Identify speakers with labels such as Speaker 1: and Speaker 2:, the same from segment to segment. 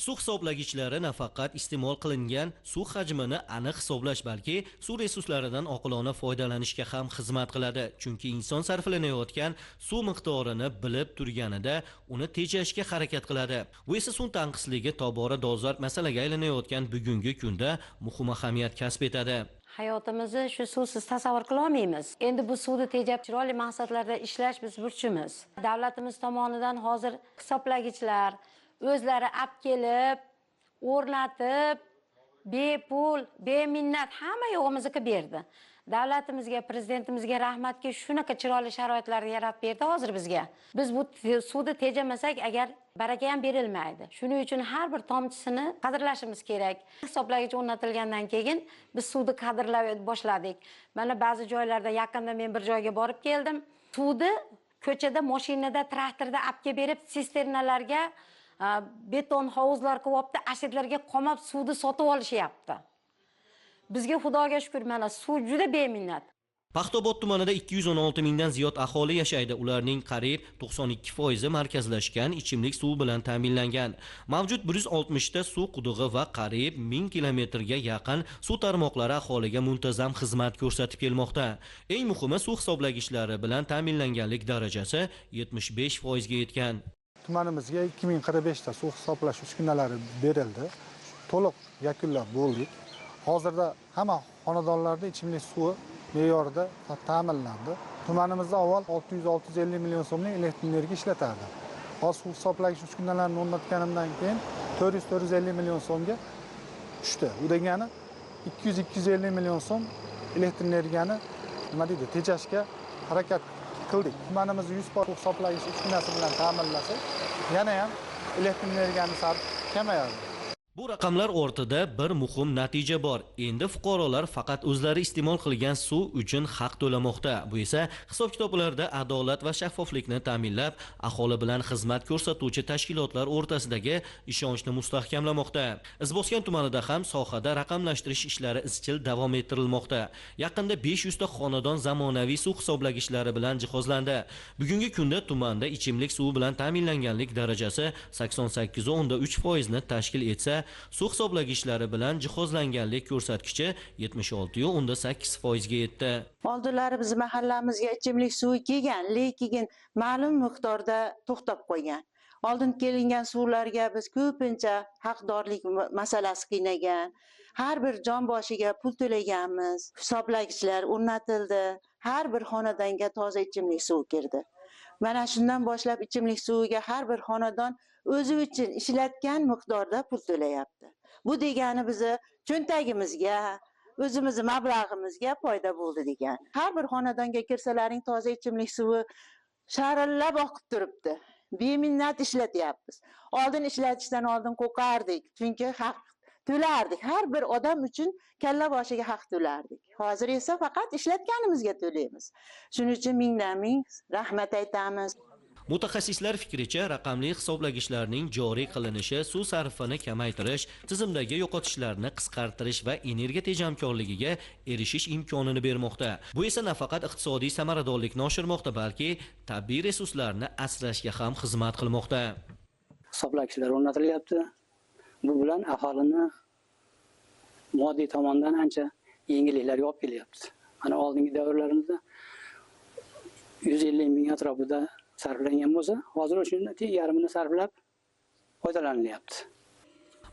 Speaker 1: Suv hisoblagichlari nafaqat iste'mol qilingan suv hajmini aniq hisoblash, balki suv resurslaridan oqilona foydalanishga ham xizmat qiladi. Chunki inson sarflanayotgan suv miqdorini bilib turganida uni tejashga harakat qiladi. Bu esa suv tanqisligi tobora dolzarb masalaga aylanayotgan bugungi kunda muhim ahamiyat kasb etadi.
Speaker 2: Hayotimizni shu suvsiz tasavvur qila olmaymiz. Endi bu suvni tejab chiroyli maqsadlarda ishlash biz burchimiz. Davlatimiz tomonidan hozir hisoblagichlar o'zlari olib kelib, o'rnatib, bepul, beminnat hamma yo'g'imizni qilib berdi. Davlatimizga, prezidentimizga rahmatga shunaqa chiroyli sharoitlarni yaratib berdi hozir bizga. Biz bu suvni tejamasak, agar baraka ham berilmaydi. Shuning uchun har bir tomchisini qadrlashimiz kerak. Hisoblagich o'rnatilgandan keyin biz suvni qadrlay boshladik. Mana ba'zi joylarda yaqinda men bir joyga borib keldim. Suvni ko'chada, mashinada, traktorda olib kelib berib, sisternalarga beton hovuzlar qilibdi, ashitlarga qomab suvni sotib olishyapti. Bizga Xudoga shukr, mana suv juda beminnat.
Speaker 1: Paxtobod tumanida 216 mingdan ziyod aholi yashaydi. Ularning qariyb 92% markazlashgan ichimlik suv bilan ta'minlangan. Mavjud 160 ta suv qudug'i va qariyb 1000 kilometrga yaqin suv tarmoqlari aholiga muntazam xizmat ko'rsatib kelmoqda. Eng muhimi, suv hisoblagichlari bilan ta'minlanganlik darajasi 75% ga yetgan.
Speaker 3: Tumanimizga 2045 ta suv hisoblash uskunalari berildi. To'liq yakunlab bo'ldik. Hozirda hamma xonadonlarda ichimlik suvi me'yorida ta'minlandi. Tumanimizda avval 600-650 million so'mlik elektr energiya ishlatardi. Hozir suv hisoblagich uskunalarini o'rnatganimdan keyin 400-450 million so'mga tushdi. Bu degani 200-250 million so'm elektr energiyani tejashga harakat qildik. Tumanimizni 100% hisoblagich uskunasi bilan ta'minlasak, yana ham elektr energiyani sarf kamayadi.
Speaker 1: Bu raqamlar ortida bir muhim natija bor. Endi fuqarolar faqat o'zlari iste'mol qilgan suv uchun haq to'lamoqda. Bu esa hisob-kitoblarda adolat va shaffoflikni ta'minlab, aholi bilan xizmat ko'rsatuvchi tashkilotlar o'rtasidagi ishonchni mustahkamlamoqda. Izboskan tumanida ham sohada raqamlashtirish ishlari izchil davom ettirilmoqda. Yaqinda 500 ta xonadon zamonaviy suv hisoblagichlari bilan jihozlandi. Bugungi kunda tumanda ichimlik suvi bilan ta'minlanganlik darajasi 88.3% ni tashkil etsa, suv hisoblagichlari bilan jihozlanganlik ko'rsatkichi 76.8% ga yetdi.
Speaker 4: Oldinlari biz mahallamizga ichimlik suvi kelgan, lekin ma'lum miqdorda to'xtab qo'ygan. Oldin kelingan suvlarga biz ko'pincha haqdorlik masalasi qiynagan. Har bir jon boshiga pul to'laganmiz. Hisoblagichlar o'rnatildi. Har bir xonadonga toza ichimlik suv kirdi. Mana shundan boshlab ichimlik suviga har bir xonadon o'zi uchun ishlatgan miqdorda pul to'layapti. Bu degani bizni cho'ntagimizga, o'zimizni mablag'imizga foyda bo'ldi degan. Har bir xonadonga kirsalaring toza ichimlik suvi sharillab oqib turibdi. Beminnat ishlatyapmiz. Oldin ishlatishdan oldin qo'rqardik, chunki haq to'lardik. Har bir odam uchun kalla boshiga haq to'lardik. Hozir esa faqat ishlatganimizga to'laymiz. Shuning uchun mingdan ming rahmat aytamiz.
Speaker 1: Mutaxassislar fikricha, raqamli hisoblagichlarning joriy qilinishi suv sarfini kamaytirish, tizimdagi yo'qotishlarni qisqartirish va energiya tejamkorligiga erishish imkonini bermoqda. Bu esa nafaqat iqtisodiy samaradorlikni oshirmoqda, balki tabiiy resurslarni asrashga ham xizmat qilmoqda.
Speaker 5: Hisoblagichlar o'rnatilyapti. Bu bilan aholini moddiy tomondan ancha yengilliklarga olib kelyapti. Mana oldingi davrlarimizda 150 ming atrofida sarflangan bo'lsa, hozir shundan yarmini sarflab foydalanilyapti.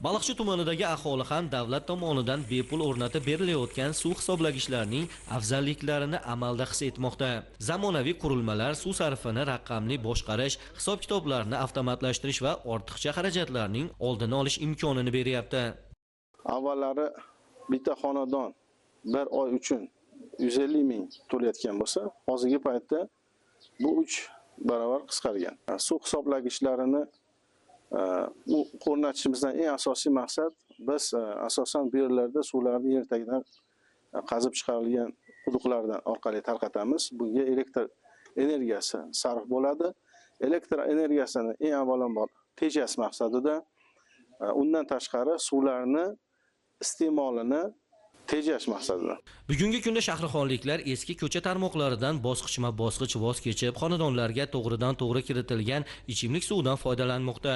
Speaker 1: Baliqchi tumanidagi aholi ham davlat tomonidan bepul o'rnatib berilayotgan suv hisoblagichlarining afzalliklarini amalda his etmoqda. Zamonaviy qurilmalar suv sarfini raqamli boshqarish, hisob-kitoblarni avtomatlashtirish va ortiqcha xarajatlarning oldini olish imkonini beryapti.
Speaker 6: Avvallari bitta xonadon bir oy uchun 150 ming to'layotgan bo'lsa, hozirgi paytda bu 3 barobar qisqargan. Suv hisoblagichlarini o'rnatishimizdan eng asosiy maqsad biz asosan bu yerlarda suvlarni yer tagidan qazib chiqarilgan quduqlardan orqali tarqatamiz. Bunga elektr energiyasi sarf bo'ladi. Elektr energiyasini eng avvalambor tejash maqsadida undan tashqari suvlarni iste'molini tejash maqsadida.
Speaker 1: Bugungi kunda shahrixonliklar eski ko'cha tarmoqlaridan bosqichma-bosqich voz kechib, xonadonlarga to'g'ridan-to'g'ri kiritilgan ichimlik suvidan foydalanmoqda.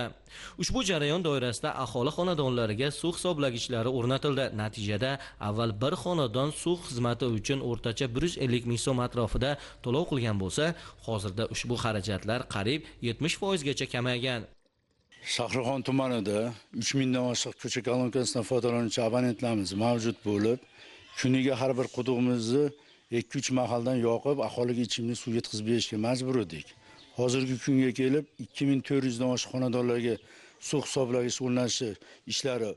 Speaker 1: Ushbu jarayon doirasida aholi xonadonlariga suv hisoblagichlari o'rnatildi. Natijada avval bir xonadon suv xizmati uchun o'rtacha 150 ming so'm atrofida to'lov qilgan bo'lsa, hozirda ushbu xarajatlar qariyb 70% gacha kamaygan.
Speaker 7: Shahrixon tumanida 3000 dan oshiq ko'cha kolonkasidan foydalanuvchi abonentlarimiz mavjud bo'lib, kuniga har bir quduqimizni 2-3 mahaldan yoqib, aholiga ichimlik suv yetkazib berishga majbur edik. Hozirgi kunga kelib 2400 dan oshiq xonadonlarga suv hisoblagich o'rnatish ishlari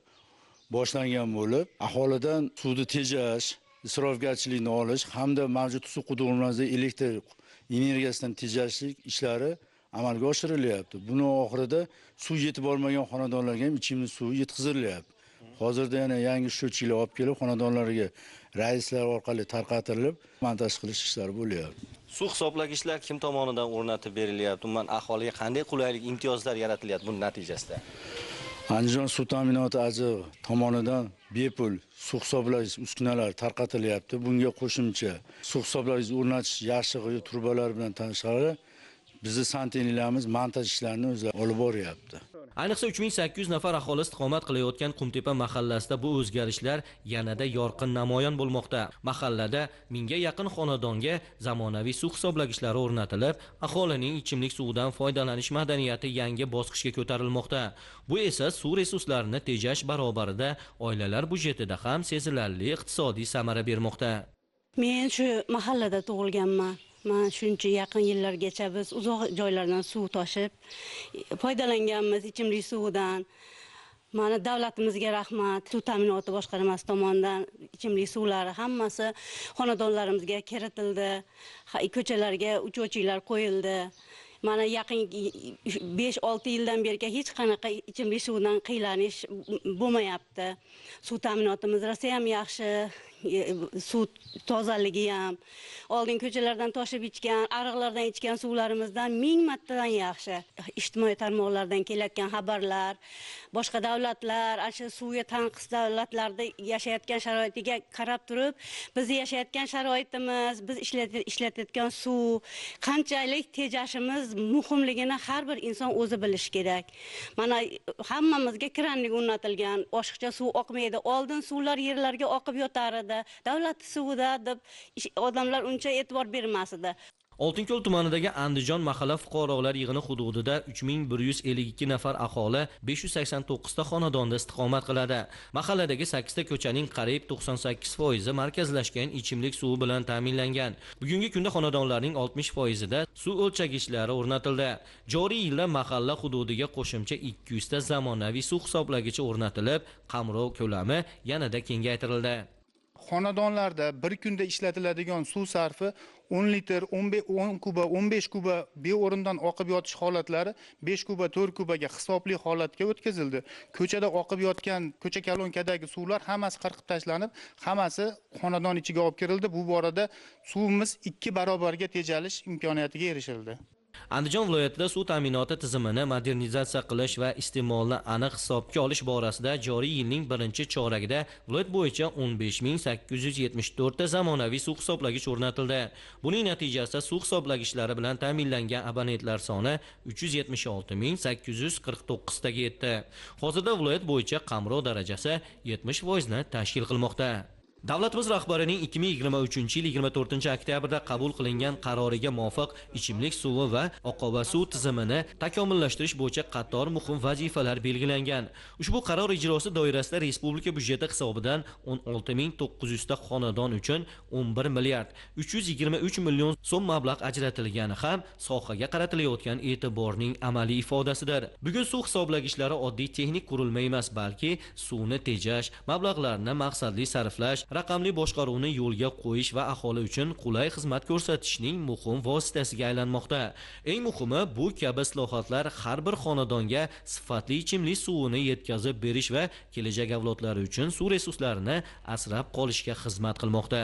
Speaker 7: boshlangan bo'lib, aholidan suvni tejash, isrofgarchilikni olish hamda mavjud suv quduqlarimizda elektr energiyasidan tejashlik ishlari amalga oshirilyapti. Buning oxirida suv yetib olmagan xonadonlarga ham ichimlik suvi yetkazilyapti. Hozirda yana yangi sho'chilar olib kelib, xonadonlarga raislar orqali tarqatilib, montaj qilish ishlari bo'lyapti.
Speaker 1: Suv hisoblagichlar kim tomonidan o'rnatib berilyapti? Umuman aholiga qanday qulaylik, imtiyozlar yaratilyapti buning natijasida?
Speaker 7: Andijon suv ta'minoti ajig'i tomonidan bepul suv hisoblagich uskunalar tarqatilyapti. Bunga qo'shimcha suv hisoblagich o'rnatish yashig'i, turbalar bilan tashqari bizni santenilarimiz montaj ishlarini o'zlari olib boryapti.
Speaker 1: Ayniqsa 3800 nafar aholi istiqomat qilayotgan Qumtepa mahallasida bu o'zgarishlar yanada yorqin namoyon bo'lmoqda. Mahallada 1000 ga yaqin xonadonga zamonaviy suv hisoblagichlari o'rnatilib, aholining ichimlik suvidan foydalanish madaniyati yangi bosqichga ko'tarilmoqda. Bu esa suv resurslarini tejash barobarida oilalar budjetida ham sezilarli iqtisodiy samara bermoqda.
Speaker 8: Men shu mahallada tug'ilganman. Men shuncha yaqin yillargacha biz uzoq joylardan suv toshib foydalanganmiz ichimlik suvidan. Mana davlatimizga rahmat. Suv ta'minoti boshqarmasi tomonidan ichimlik suvlari hammasi xonadonlarimizga kiritildi. Ko'chalarga o'chuvchilar qo'yildi. Mana yaqin 5-6 yildan beri hech qanaqa ichimlik suvidan qiylanish bo'lmayapti. Suv ta'minotimiz rosa ham yaxshi. Suv tozaligi ham oldin ko'chalardan toshib ichgan, ariqlardan ichgan suvlarimizdan 1000 martadan yaxshi. Ijtimoiy tarmoqlardan kelayotgan xabarlar, boshqa davlatlar, shu suvga tanqis davlatlarda yashayotgan sharoitiga qarab turib, biz yashayotgan sharoitimiz, biz ishlatayotgan suv qanchalik tejashimiz muhimligini har bir inson o'zi bilishi kerak. Mana hammamizga kranlik o'rnatilgan, oshiqcha suv oqmaydi. Oldin suvlar yerlarga oqib yotar edi. Davlat suvida deb odamlar uncha e'tibor bermas edi.
Speaker 1: Oltinko'l tumanidagi Andijon mahalla fuqarolar yig'ini hududida 3152 nafar aholi 589 ta xonadonda istiqomat qiladi. Mahalladagi 8 ta ko'chaning qariyb 98% markazlashgan ichimlik suvi bilan ta'minlangan. Bugungi kunda xonadonlarning 60%da suv o'lchagichlari o'rnatildi. Joriy yilda mahalla hududiga qo'shimcha 200 ta zamonaviy suv hisoblagichi o'rnatilib, qamrov ko'lami yanada kengaytirildi.
Speaker 3: Xonadonlarda bir kunda ishlatiladigan suv sarfi 10 litr, 10 kuba, 15 kuba beo'rindan oqib yotish holatlari 5 kuba, 4 kubaga hisobli holatga o'tkazildi. Ko'chada oqib yotgan ko'cha kalonkadagi suvlar hammasi qirqib tashlanib, hammasi xonadon ichiga olib kirildi. Bu borada suvimiz 2 barobarga tejalish imkoniyatiga erishildi.
Speaker 1: Andijon viloyatida suv ta'minoti tizimini modernizatsiya qilish va iste'molni aniq hisobga olish borasida joriy yilning birinchi choragida viloyat bo'yicha 15874 ta zamonaviy suv hisoblagich o'rnatildi. Buning natijasida suv hisoblagichlari bilan ta'minlangan abonentlar soni 376849 taga yetdi. Hozirda viloyat bo'yicha qamrov darajasi 70% ni tashkil qilmoqda. Davlatimiz rahbarining 2023 yil 24 oktyabrda qabul qilingan qaroriga muvofiq ichimlik suvi va oqova suv tizimini takomillashtirish bo'yicha qator muhim vazifalar belgilangan. Ushbu qaror ijrosi doirasida respublika byudjeti hisobidan 16900 ta xonadon uchun 11 milliard 323 million so'm mablag' ajratilgani ham sohaga qaratilayotgan e'tiborning amaliy ifodasidir. Bugun suv hisoblagichlari oddiy texnik qurilma emas, balki suvni tejash, mablag'larni maqsadli sarflash, raqamli boshqaruvni yo'lga qo'yish va aholi uchun qulay xizmat ko'rsatishning muhim vositasiga aylanmoqda. Eng muhimi, bu kabi islohotlar har bir xonadonga sifatli ichimlik suvini yetkazib berish va kelajak avlodlari uchun suv resurslarini asrab qolishga xizmat qilmoqda.